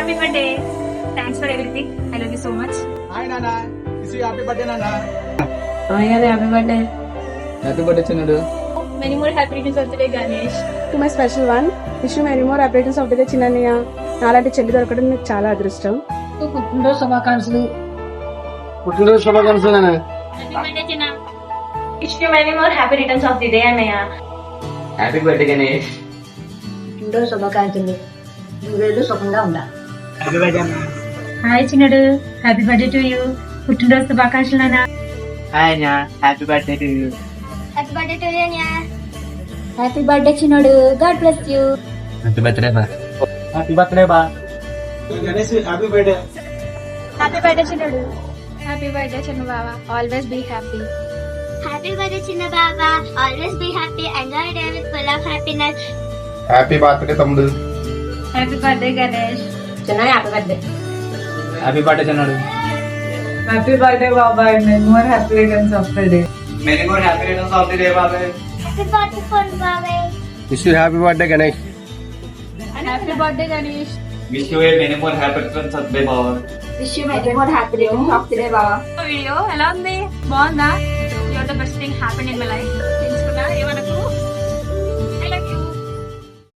Happy birthday. Thanks for everything. I love you so much. Hi నాన్న, happy birthday నాన్న. Happy birthday. Happy birthday చిన్నడు. Many more happy returns of the day Ganesh. To my special one, wish you many more happy returns of the day చిన్నయ్య. నాలాంటి చెల్లి దొరకడం నీకు చాలా అదృష్టం. పుట్టినరోజు శుభాకాంక్షలు. పుట్టినరోజు శుభాకాంక్షలు నాన్న. హ్యాపీ బర్త్డే చిన్న. Wish you many more happy returns of the day అన్నయ్య. Happy birthday Ganesh. పుట్టినరోజు శుభాకాంక్షలు. నువ్వేళ్ళు సుఖంగా ఉండా. హ్యాపీ బర్త్డే అన్న. హాయ్ చిన్నడు, హ్యాపీ బర్త్డే టు యూ. పుట్టినరోజు శుభాకాంక్షలు నాన్న. హాయ్ అన్న, happy birthday to you. Happy birthday to you అన్నయ్య. హ్యాపీ బర్త్డే చిన్నోడు. God bless you. Happy birthday బా. హ్యాపీ బర్త్డే బా. Ganesh happy birthday. Happy birthday చిన్నడు. హ్యాపీ బర్త్డే చిన్న బావ. Always be happy. Happy birthday చిన్న బాబా. Always be happy. Enjoy day with full of happiness. Happy birthday తమ్ముడు. Happy birthday Ganesh. చిన్న happy birthday. Happy birthday చిన్నాడు. Happy birthday, Baba, and many more happy returns of the day. Many more happy returns of the day బాబాయ్. Happy birthday fun బాబాయ్. Wish you happy birthday Ganesh. Happy birthday Ganesh. Wish you a many more happy returns of the day, Baba. Wish you many more happy returns of the day బాబా. Video ఎలా ఉంది? బాగుందా? You are the best thing happen in my life. తెలుసుకున్నా ఏమన్నా